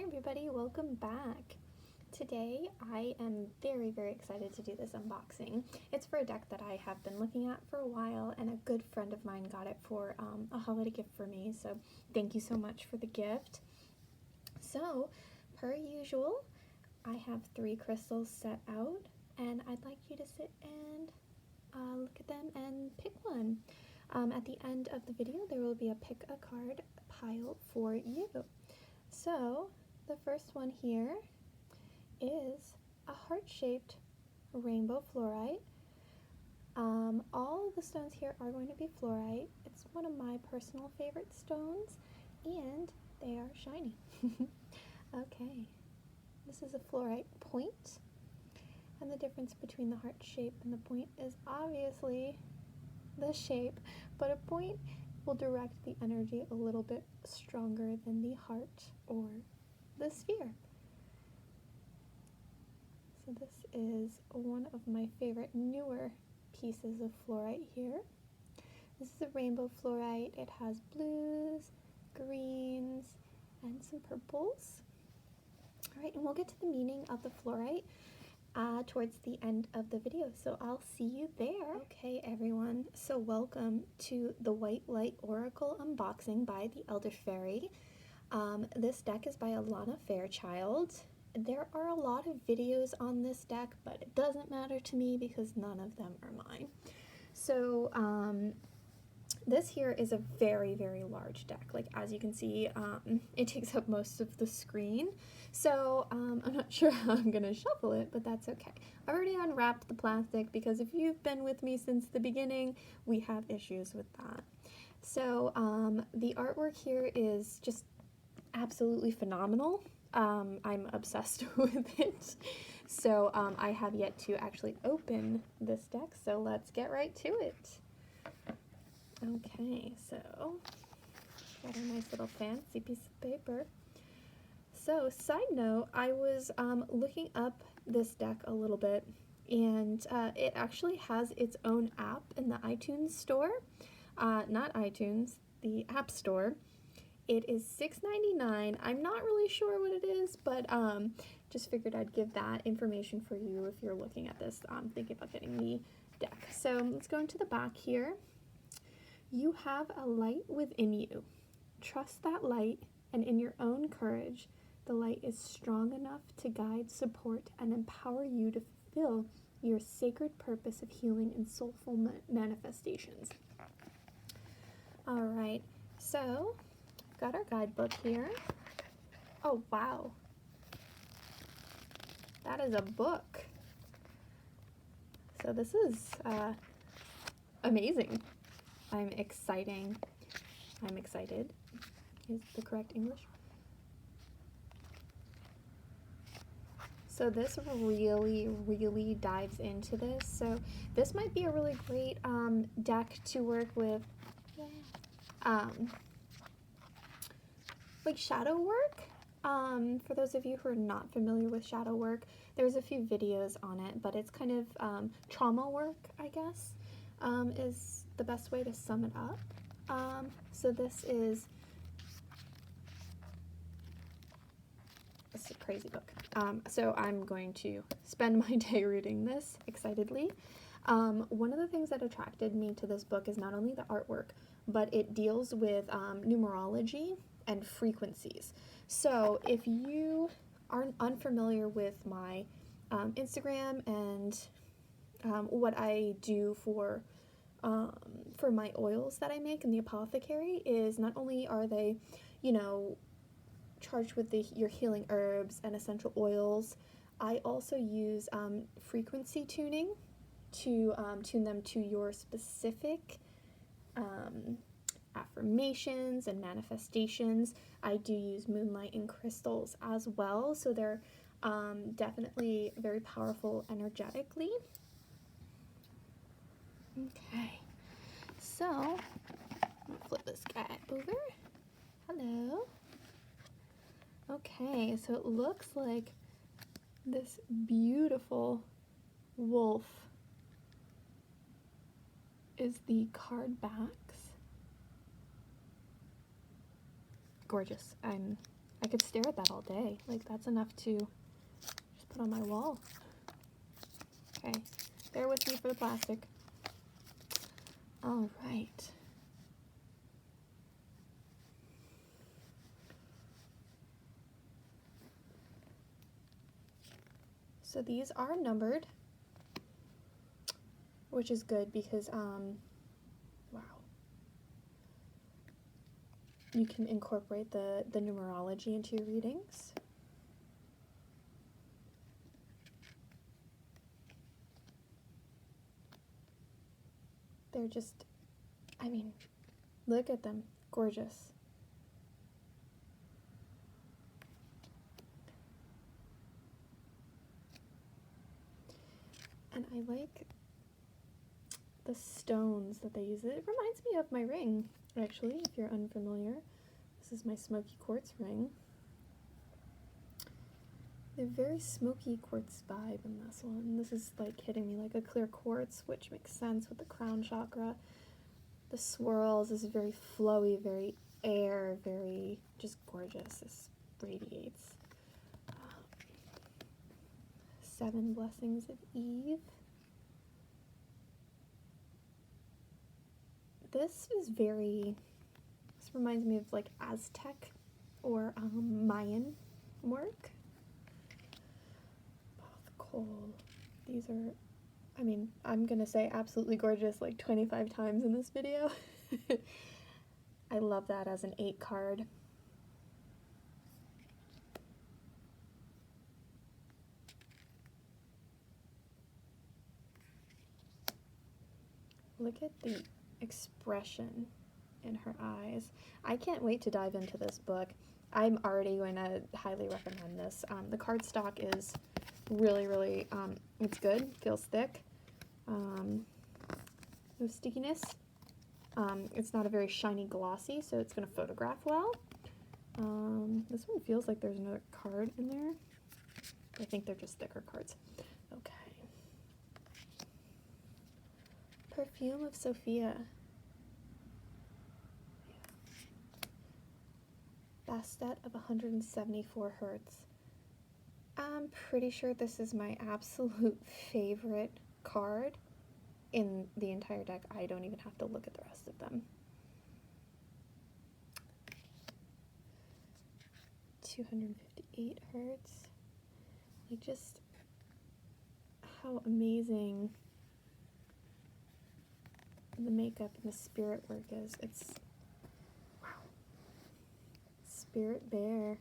Hi everybody, welcome back. Today I am very excited to do this unboxing. It's for a deck that I have been looking at for a while, and a good friend of mine got it for a holiday gift for me, so thank you so much for the gift. So, per usual, I have 3 crystals set out, and I'd like you to sit and look at them and pick one. At the end of the video, there will be a pick a card pile for you. So, the first one here is a heart-shaped rainbow fluorite. All of the stones here are going to be fluorite. It's one of my personal favorite stones, and they are shiny. Okay, this is a fluorite point, and the difference between the heart shape and the point is obviously the shape, but a point will direct the energy a little bit stronger than the heart or the sphere. So this is one of my favorite newer pieces of fluorite here. This is a rainbow fluorite. It has blues, greens, and some purples. All right, and we'll get to the meaning of the fluorite towards the end of the video, so I'll see you there. Okay everyone, so welcome to the White Light Oracle unboxing by the Elderfairyapothecary. This deck is by Alana Fairchild. There are a lot of videos on this deck, but it doesn't matter to me because none of them are mine. So this here is a very large deck. Like, as you can see, it takes up most of the screen. So I'm not sure how I'm gonna shuffle it, but that's okay. I already unwrapped the plastic because if you've been with me since the beginning, we have issues with that. So the artwork here is just absolutely phenomenal. I'm obsessed with it. So I have yet to actually open this deck, so let's get right to it. Okay, so got a nice little fancy piece of paper. So, side note, I was looking up this deck a little bit, and it actually has its own app in the iTunes store. Not iTunes, the App Store. It is $6.99. I'm not really sure what it is, but just figured I'd give that information for you if you're looking at this, thinking about getting the deck. So let's go into the back here. You have a light within you. Trust that light, and in your own courage, the light is strong enough to guide, support, and empower you to fulfill your sacred purpose of healing and soulful manifestations. All right, so got our guidebook here. Oh, wow. That is a book. So this is amazing. I'm excited is the correct English. So this really dives into this. So this might be a really great deck to work with like shadow work. For those of you who are not familiar with shadow work, there's a few videos on it, but it's kind of trauma work, I guess, is the best way to sum it up. So this is a crazy book. So I'm going to spend my day reading this excitedly. One of the things that attracted me to this book is not only the artwork, but it deals with numerology and frequencies. So if you aren't unfamiliar with my Instagram and what I do for my oils that I make in the apothecary, is not only are they, you know, charged with your healing herbs and essential oils, I also use frequency tuning to tune them to your specific affirmations and manifestations. I do use moonlight and crystals as well, so they're definitely very powerful energetically. Okay, so I'm gonna flip this guy over. Hello. Okay, so it looks like this beautiful wolf is the card backs. Gorgeous. I'm I could stare at that all day. Like, that's enough to just put on my wall. Okay, bear with me for the plastic. All right. So these are numbered, which is good because, wow. You can incorporate the numerology into your readings. They're just, I mean, look at them, gorgeous. And I like the stones that they use. It reminds me of my ring, actually, if you're unfamiliar. This is my smoky quartz ring. They're very smoky quartz vibe in this one. This is like hitting me like a clear quartz, which makes sense with the crown chakra. The swirls, this is very flowy, very air, very just gorgeous. This radiates. 7 Blessings of Eve. This reminds me of like Aztec or Mayan work. Oh, the coal. These are, I mean, I'm gonna say absolutely gorgeous like 25 times in this video. I love that as an 8 card. Look at the expression in her eyes. I can't wait to dive into this book. I'm already going to highly recommend this. The cardstock is really, really, it's good, feels thick. No stickiness. It's not a very shiny glossy, so it's going to photograph well. This one feels like there's another card in there. I think they're just thicker cards. Okay. Perfume of Sophia. Bastet of 174 hertz. I'm pretty sure this is my absolute favorite card in the entire deck. I don't even have to look at the rest of them. 258 hertz. Like, just how amazing the makeup and the spirit work is. It's, wow. Spirit Bear.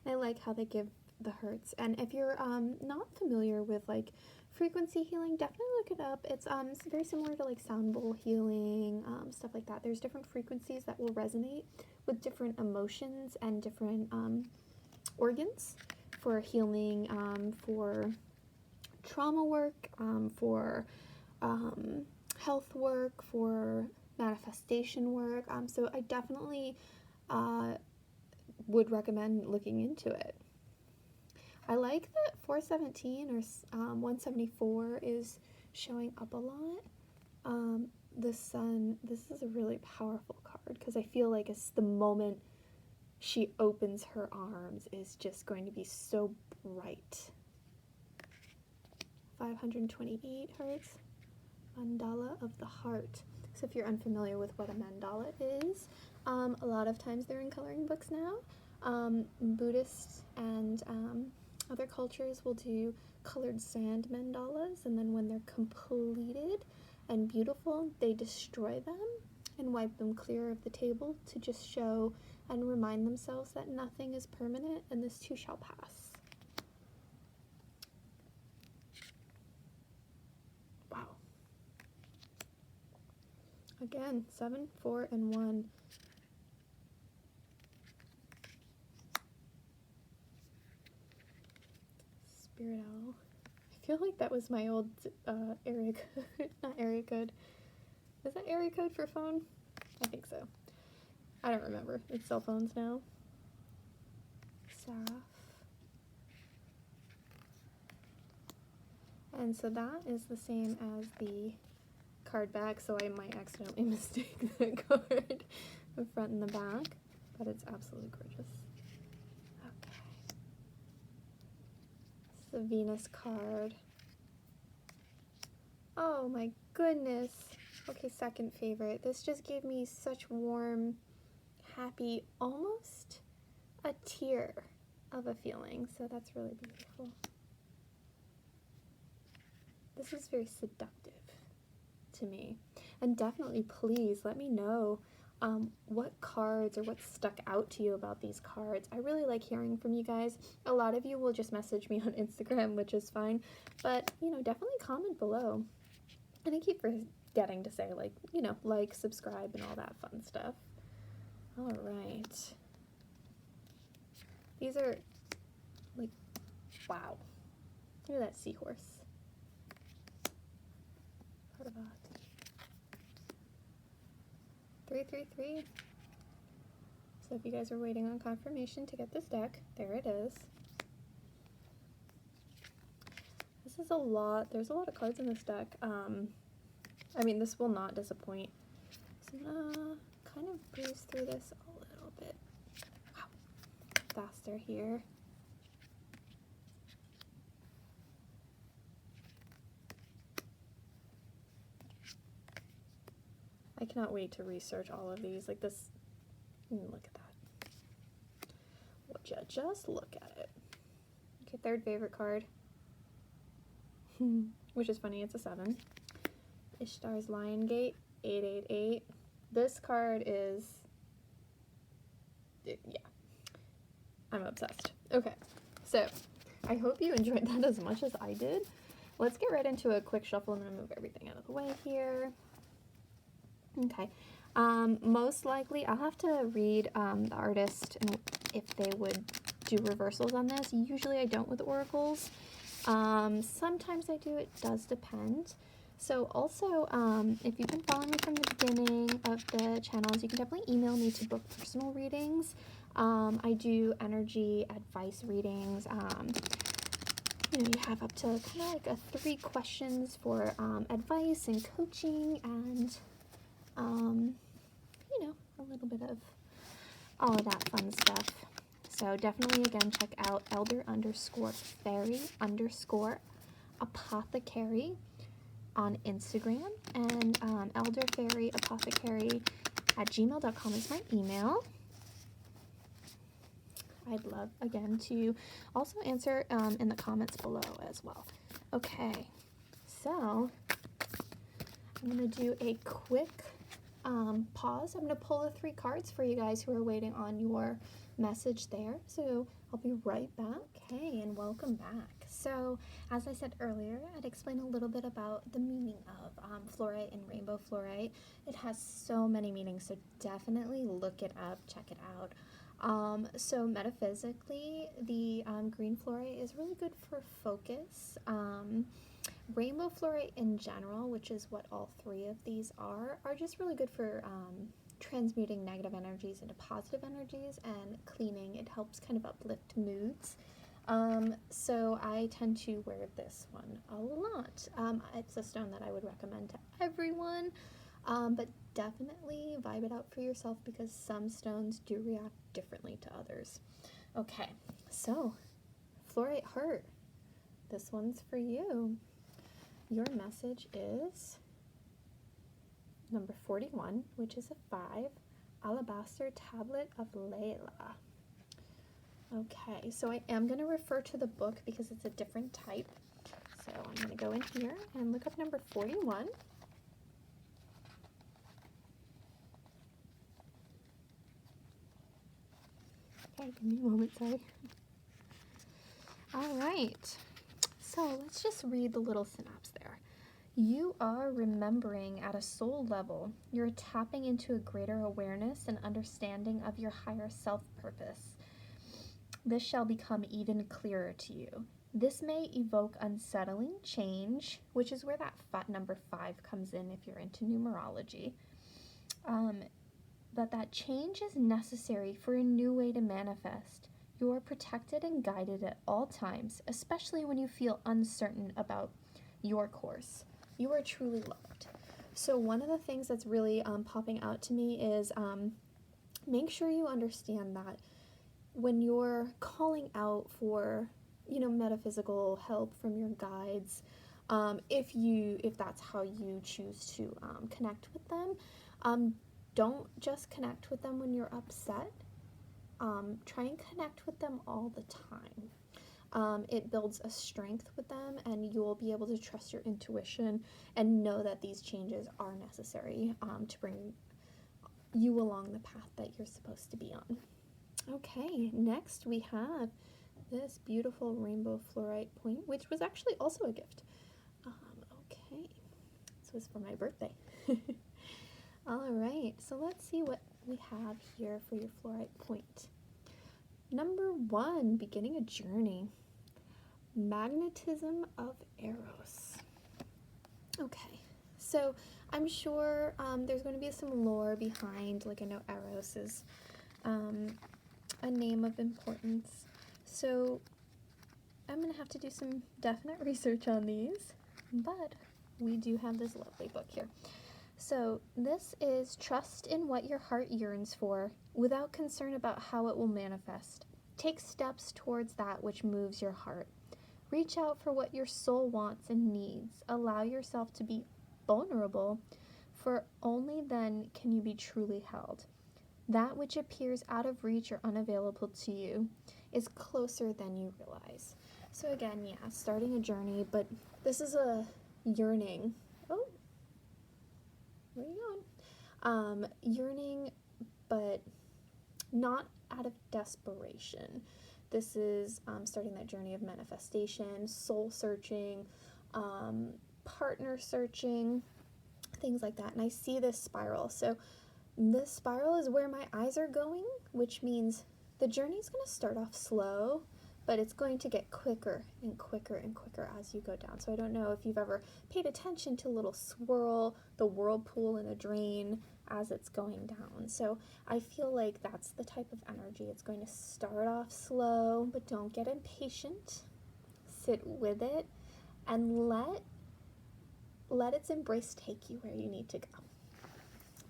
I like how they give the hertz. And if you're not familiar with like frequency healing, definitely look it up. It's very similar to like sound bowl healing, stuff like that. There's different frequencies that will resonate with different emotions and different organs for healing, for trauma work, for health work, for manifestation work. So I definitely would recommend looking into it. I like that 417 or 174 is showing up a lot. The sun, this is a really powerful card because I feel like it's the moment she opens her arms is just going to be so bright. 528 hertz. Mandala of the Heart. So if you're unfamiliar with what a mandala is, a lot of times they're in coloring books now. Buddhists and other cultures will do colored sand mandalas, and then when they're completed and beautiful, they destroy them and wipe them clear of the table to just show and remind themselves that nothing is permanent and this too shall pass. Wow. Again, 7, 4, and 1. Spirit Owl. I feel like that was my old area code. Not area code. Is that area code for phone? I think so. I don't remember. It's cell phones now. Seraph. And so that is the same as the card back, so I might accidentally mistake the card. the front and the back, but it's absolutely gorgeous. Okay. This is a Venus card. Oh my goodness. Okay, second favorite. This just gave me such warm, happy, almost a tear of a feeling, so that's really beautiful. This is very seductive to me. And definitely, please let me know what cards or what stuck out to you about these cards. I really like hearing from you guys. A lot of you will just message me on Instagram, which is fine, but, you know, definitely comment below. And I keep forgetting to say, like, you know, like, subscribe, and all that fun stuff. All right. These are, like, wow. Look at that seahorse. Part of that. 333. So if you guys are waiting on confirmation to get this deck, there it is. This is a lot. There's a lot of cards in this deck. I mean, this will not disappoint. So I'm gonna kind of breeze through this a little bit faster here. I cannot wait to research all of these. Like this, look at that. Would you just look at it? Okay, third favorite card. Which is funny, it's a 7. Ishtar's Lion Gate, 888. This card is, yeah, I'm obsessed. Okay, so I hope you enjoyed that as much as I did. Let's get right into a quick shuffle and then move everything out of the way here. Okay, most likely I'll have to read the artist and if they would do reversals on this. Usually I don't with oracles. Sometimes I do, it does depend. So also, if you've been following me from the beginning of the channels, you can definitely email me to book personal readings. I do energy advice readings. You know, you have up to kind of like 3 questions for advice and coaching and you know, a little bit of all of that fun stuff. So definitely, again, check out Elder_fairy_apothecary on Instagram, and Elderfairyapothecary@gmail.com is my email. I'd love, again, to also answer in the comments below as well. Okay, so I'm going to do a quick pause. I'm going to pull the 3 cards for you guys who are waiting on your message there. So I'll be right back. Hey, and welcome back. So as I said earlier, I'd explain a little bit about the meaning of fluorite and rainbow fluorite. It has so many meanings, so definitely look it up, check it out. So metaphysically, the green fluorite is really good for focus. Rainbow fluorite in general, which is what all 3 of these are just really good for transmuting negative energies into positive energies and cleaning. It helps kind of uplift moods. So I tend to wear this one a lot. It's a stone that I would recommend to everyone, but definitely vibe it out for yourself because some stones do react differently to others. Okay, so Fluorite Heart, this one's for you. Your message is number 41, which is a 5, Alabaster Tablet of Layla. Okay, so I am going to refer to the book because it's a different type. So I'm going to go in here and look up number 41. Okay, give me a moment, sorry. All right, so let's just read the little synopsis there. You are remembering at a soul level. You're tapping into a greater awareness and understanding of your higher self purpose. This shall become even clearer to you. This may evoke unsettling change, which is where that number 5 comes in if you're into numerology. But that change is necessary for a new way to manifest. You are protected and guided at all times, especially when you feel uncertain about your course. You are truly loved. So one of the things that's really popping out to me is make sure you understand that when you're calling out for, metaphysical help from your guides, if that's how you choose to connect with them, don't just connect with them when you're upset. Try and connect with them all the time. It builds a strength with them, and you will be able to trust your intuition and know that these changes are necessary to bring you along the path that you're supposed to be on. Okay, next we have this beautiful rainbow fluorite point, which was actually also a gift. Okay, this was for my birthday. All right, so let's see what we have here for your fluorite point. Number 1, beginning a journey. Magnetism of Eros. Okay, so I'm sure there's going to be some lore behind, like I know Eros is a name of importance. So I'm going to have to do some definite research on these, but we do have this lovely book here. So this is trust in what your heart yearns for without concern about how it will manifest. Take steps towards that which moves your heart. Reach out for what your soul wants and needs. Allow yourself to be vulnerable, for only then can you be truly held. That which appears out of reach or unavailable to you is closer than you realize. So again, yeah, starting a journey, but this is a yearning. Oh, where are you going? Yearning, but not out of desperation. This is starting that journey of manifestation, soul searching, partner searching, things like that. And I see this spiral. So this spiral is where my eyes are going, which means the journey is going to start off slow, but it's going to get quicker and quicker and quicker as you go down. So I don't know if you've ever paid attention to a little swirl, the whirlpool in a drain as it's going down. So I feel like that's the type of energy. It's going to start off slow, but don't get impatient. Sit with it and let its embrace take you where you need to go.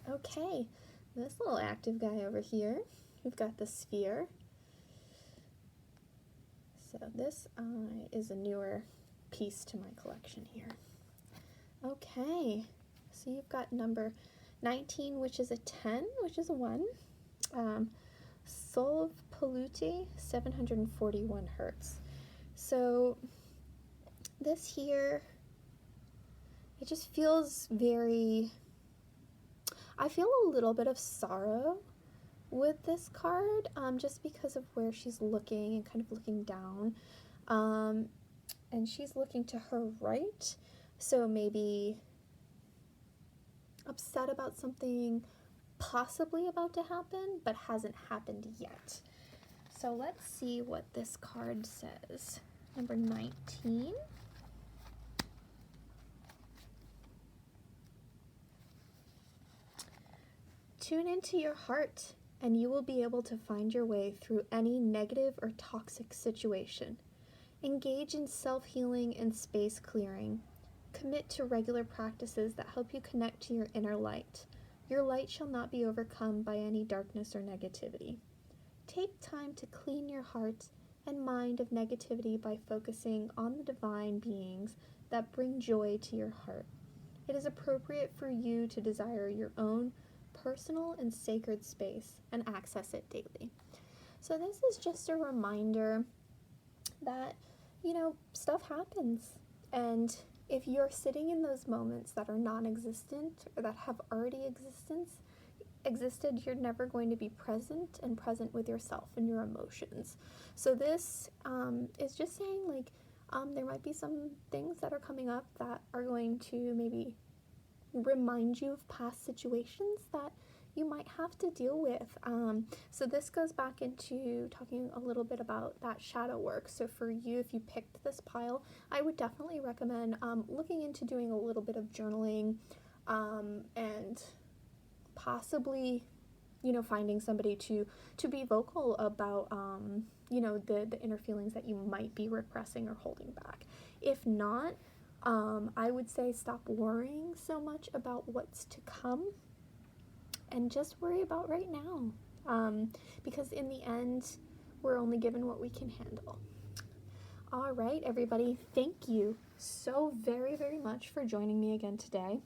Okay, this little active guy over here, we've got the sphere. So this is a newer piece to my collection here. Okay, so you've got number 19, which is a 10, which is a 1. Soul of Polluti, 741 hertz. So this here, it just feels very, I feel a little bit of sorrow with this card, just because of where she's looking and kind of looking down. And she's looking to her right, so maybe upset about something possibly about to happen, but hasn't happened yet. So let's see what this card says. Number 19. Tune into your heart, and you will be able to find your way through any negative or toxic situation. Engage in self-healing and space clearing. Commit to regular practices that help you connect to your inner light. Your light shall not be overcome by any darkness or negativity. Take time to clean your heart and mind of negativity by focusing on the divine beings that bring joy to your heart. It is appropriate for you to desire your own personal and sacred space and access it daily. So this is just a reminder that, stuff happens, and if you're sitting in those moments that are non-existent or that have already existed, you're never going to be present with yourself and your emotions. So this is just saying, like, there might be some things that are coming up that are going to maybe remind you of past situations that you might have to deal with. So this goes back into talking a little bit about that shadow work. So for you, if you picked this pile, I would definitely recommend looking into doing a little bit of journaling, and possibly, finding somebody to be vocal about, the inner feelings that you might be repressing or holding back. If not, I would say stop worrying so much about what's to come and just worry about right now. because in the end, we're only given what we can handle. All right, everybody, thank you so very, very much for joining me again today.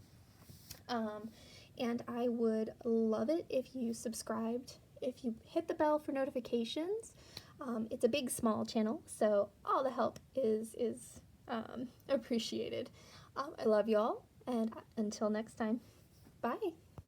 And I would love it if you subscribed, if you hit the bell for notifications. It's a big, small channel, so all the help is appreciated. I love y'all, and until next time, bye.